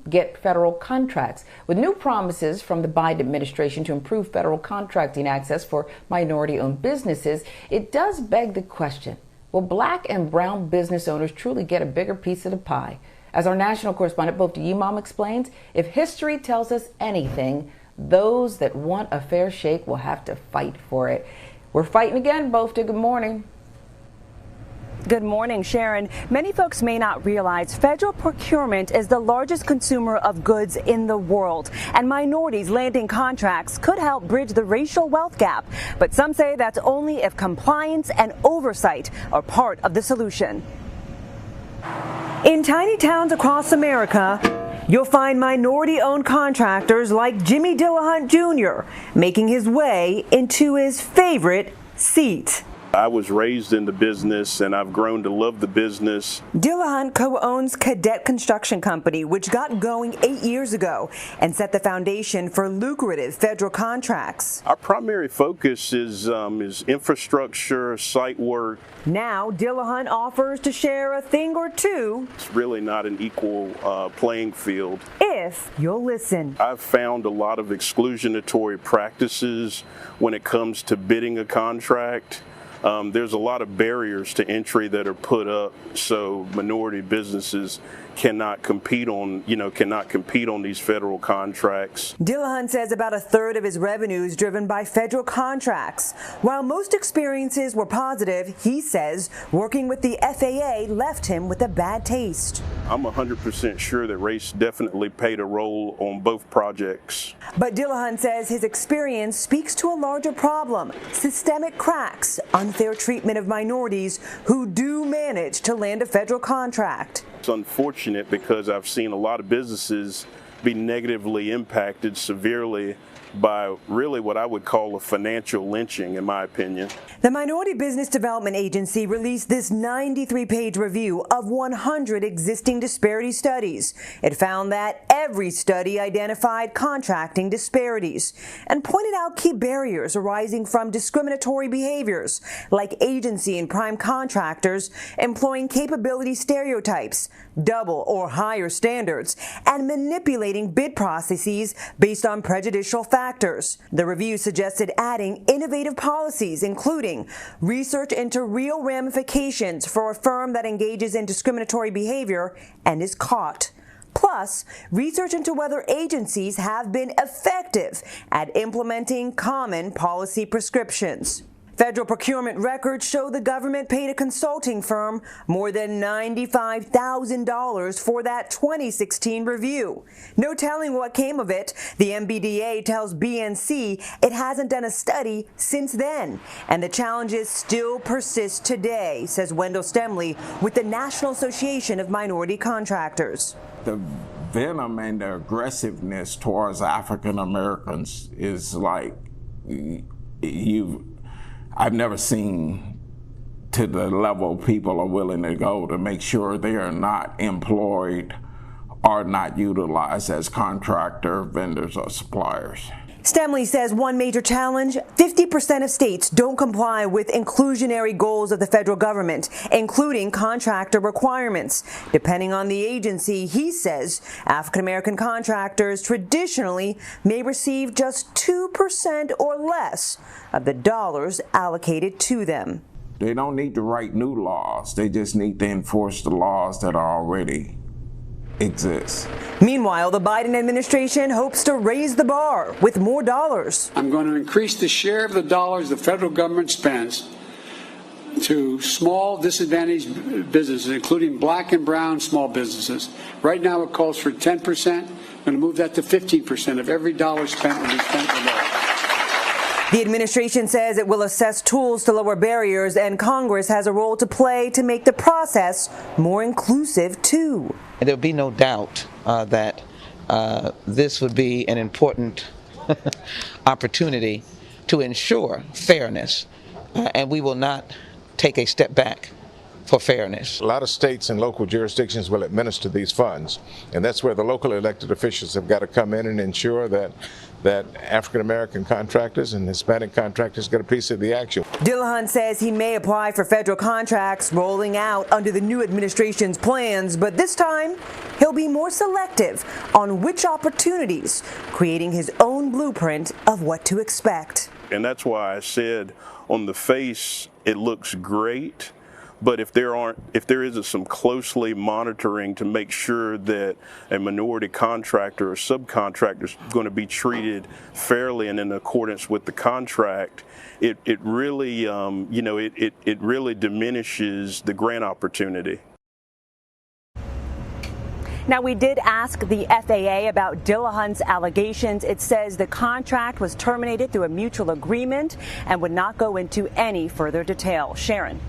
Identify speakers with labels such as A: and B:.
A: get federal contracts. With new promises from the Biden administration to improve federal contracting access for minority-owned businesses, it does beg the question, will black and brown business owners truly get a bigger piece of the pie? As our national correspondent, Bofta Yimam, explains, if history tells us anything, those that want a fair shake will have to fight for it. We're fighting again, Bofta. Good morning.
B: Good morning, Sharon. Many folks may not realize federal procurement is the largest consumer of goods in the world, and minorities landing contracts could help bridge the racial wealth gap. But some say that's only if compliance and oversight are part of the solution. In tiny towns across America, you'll find minority-owned contractors like Jimmy Dillahunt Jr. making his way into his favorite seat.
C: I was raised in the business and I've grown to love the business.
B: Dillahunt co-owns Cadet Construction Company, which got going 8 years ago and set the foundation for lucrative federal contracts.
C: Our primary focus is infrastructure, site work.
B: Now Dillahunt offers to share a thing or two.
C: It's really not an equal playing field.
B: If you'll listen.
C: I've found a lot of exclusionatory practices when it comes to bidding a contract. There's a lot of barriers to entry that are put up so minority businesses cannot compete on these federal contracts.
B: Dillahunt says about a third of his revenue is driven by federal contracts. While most experiences were positive, he says working with the FAA left him with a bad taste.
C: I'm 100% sure that race definitely played a role on both projects.
B: But Dillahunt says his experience speaks to a larger problem: systemic cracks, unfair treatment of minorities who do manage to land a federal contract.
C: It's unfortunate because I've seen a lot of businesses be negatively impacted severely by really what I would call a financial lynching, in my opinion.
B: The Minority Business Development Agency released this 93-page review of 100 existing disparity studies. It found that every study identified contracting disparities and pointed out key barriers arising from discriminatory behaviors, like agency and prime contractors employing capability stereotypes, double or higher standards, and manipulating bid processes based on prejudicial factors. The review suggested adding innovative policies, including research into real ramifications for a firm that engages in discriminatory behavior and is caught. Plus, research into whether agencies have been effective at implementing common policy prescriptions. Federal procurement records show the government paid a consulting firm more than $95,000 for that 2016 review. No telling what came of it. The MBDA tells BNC it hasn't done a study since then, and the challenges still persist today, says Wendell Stemley with the National Association of Minority Contractors.
D: The venom and the aggressiveness towards African Americans is like I've never seen to the level people are willing to go to make sure they are not employed or not utilized as contractor, vendors, or suppliers.
B: Stemley says one major challenge: 50% of states don't comply with inclusionary goals of the federal government, including contractor requirements. Depending on the agency, he says African-American contractors traditionally may receive just 2% or less of the dollars allocated to them.
D: They don't need to write new laws. They just need to enforce the laws that already exist.
B: Meanwhile, the Biden administration hopes to raise the bar with more dollars.
E: I'm going to increase the share of the dollars the federal government spends to small disadvantaged businesses, including black and brown small businesses. Right now it calls for 10%. I'm going to move that to 15% of every dollar spent will be spent for that.
B: The administration says it will assess tools to lower barriers, and Congress has a role to play to make the process more inclusive, too.
F: There will be no doubt that this would be an important opportunity to ensure fairness, and we will not take a step back for fairness.
G: A lot of states and local jurisdictions will administer these funds, and that's where the local elected officials have got to come in and ensure that African American contractors and Hispanic contractors get a piece of the action.
B: Dillahunt says he may apply for federal contracts rolling out under the new administration's plans, but this time he'll be more selective on which opportunities, creating his own blueprint of what to expect.
C: And that's why I said on the face it looks great, but if there isn't some closely monitoring to make sure that a minority contractor or subcontractor is going to be treated fairly and in accordance with the contract, it really it really diminishes the grant opportunity.
B: Now, we did ask the FAA about Dillahunt's allegations. It says the contract was terminated through a mutual agreement and would not go into any further detail. Sharon.